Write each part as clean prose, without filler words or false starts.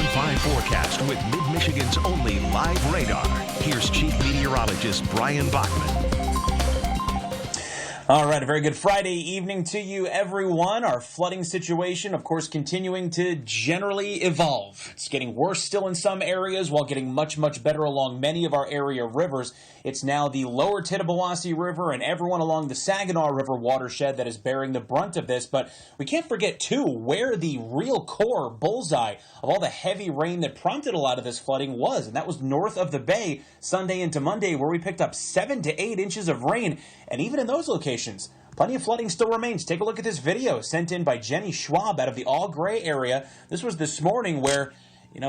5 forecast with Mid-Michigan's only live radar. Here's Chief Meteorologist Brian Bachman. All right, a very good Friday evening to you, everyone. Our flooding situation, of course, continuing to generally evolve. It's getting worse still in some areas while getting much, much better along many of our area rivers. It's now the lower Tittabawassee River and everyone along the Saginaw River watershed that is bearing the brunt of this. But we can't forget, too, where the real core bullseye of all the heavy rain that prompted a lot of this flooding was. And that was north of the bay Sunday into Monday, where we picked up 7 to 8 inches of rain. And even in those locations, plenty of flooding still remains. Take a look at this video sent in by Jenny Schwab out of the All Gray area. This was this morning where,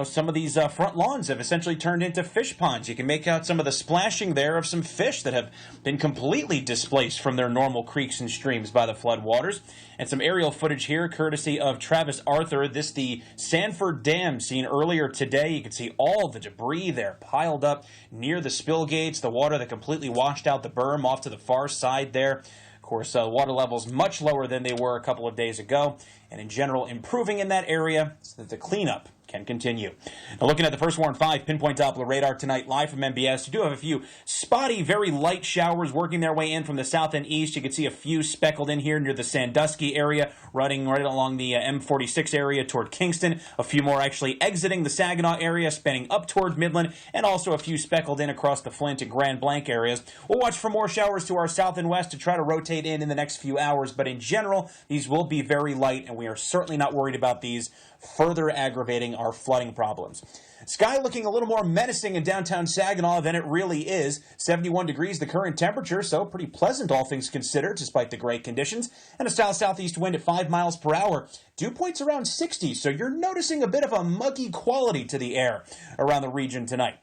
some of these front lawns have essentially turned into fish ponds. You can make out some of the splashing there of some fish that have been completely displaced from their normal creeks and streams by the flood waters. And some aerial footage here, courtesy of Travis Arthur. This the Sanford Dam seen earlier today. You can see all the debris there piled up near the spill gates, the water that completely washed out the berm off to the far side there. Of course, water levels much lower than they were a couple of days ago, and in general improving in that area so that the cleanup can continue. Now, looking at the First Warn 5 pinpoint Doppler radar tonight, live from MBS, you do have a few spotty, very light showers working their way in from the south and east. You can see a few speckled in here near the Sandusky area, running right along the M46 area toward Kingston. A few more actually exiting the Saginaw area, spanning up toward Midland, and also a few speckled in across the Flint and Grand Blanc areas. We'll watch for more showers to our south and west to try to rotate in the next few hours, but in general, these will be very light, and we are certainly not worried about these further aggravating our flooding problems. Sky looking a little more menacing in downtown Saginaw than it really is. 71 degrees the current temperature, so pretty pleasant all things considered despite the gray conditions. And a south-southeast wind at 5 miles per hour. Dew points around 60, so you're noticing a bit of a muggy quality to the air around the region tonight.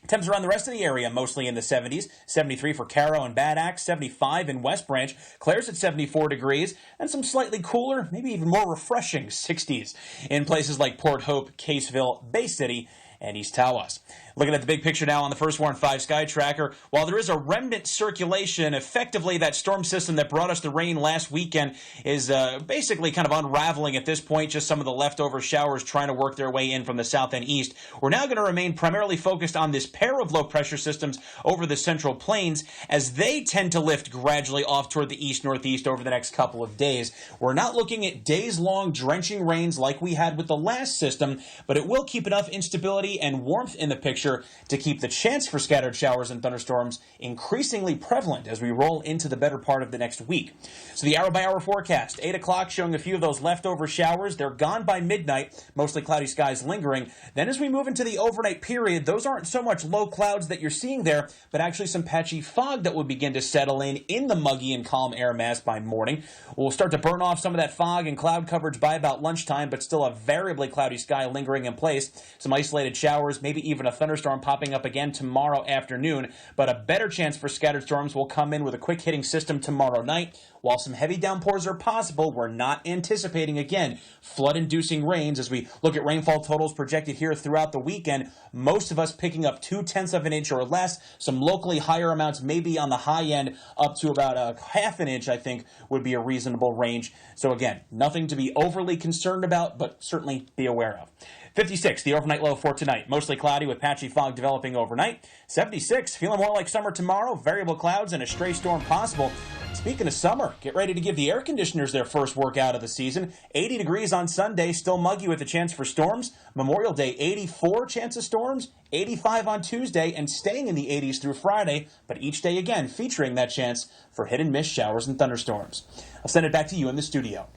Temps around the rest of the area, mostly in the 70s. 73 for Caro and Bad Axe, 75 in West Branch. Clare's at 74 degrees, and some slightly cooler, maybe even more refreshing 60s in places like Port Hope, Caseville, Bay City, and East Tawas. Looking at the big picture now on the First Warn 5 Sky Tracker, while there is a remnant circulation, effectively that storm system that brought us the rain last weekend is basically kind of unraveling at this point, just some of the leftover showers trying to work their way in from the south and east. We're now going to remain primarily focused on this pair of low-pressure systems over the central plains as they tend to lift gradually off toward the east-northeast over the next couple of days. We're not looking at days-long drenching rains like we had with the last system, but it will keep enough instability and warmth in the picture to keep the chance for scattered showers and thunderstorms increasingly prevalent as we roll into the better part of the next week. So the hour-by-hour forecast, 8 o'clock showing a few of those leftover showers. They're gone by midnight, mostly cloudy skies lingering. Then as we move into the overnight period, those aren't so much low clouds that you're seeing there, but actually some patchy fog that will begin to settle in the muggy and calm air mass by morning. We'll start to burn off some of that fog and cloud coverage by about lunchtime, but still a variably cloudy sky lingering in place. Some isolated showers, maybe even a thunderstorm popping up again tomorrow afternoon, but a better chance for scattered storms will come in with a quick hitting system tomorrow night. While some heavy downpours are possible, we're not anticipating, again, flood-inducing rains as we look at rainfall totals projected here throughout the weekend. Most of us picking up 0.2 of an inch or less. Some locally higher amounts, maybe on the high end, up to about a half an inch, I think, would be a reasonable range. So again, nothing to be overly concerned about, but certainly be aware of. 56, the overnight low for tonight. Mostly cloudy with patchy fog developing overnight. 76, feeling more like summer tomorrow. Variable clouds and a stray storm possible. Speaking of summer, get ready to give the air conditioners their first workout of the season. 80 degrees on Sunday, still muggy with a chance for storms. Memorial Day, 84 chance of storms. 85 on Tuesday, and staying in the 80s through Friday, but each day again featuring that chance for hit and miss showers and thunderstorms. I'll send it back to you in the studio.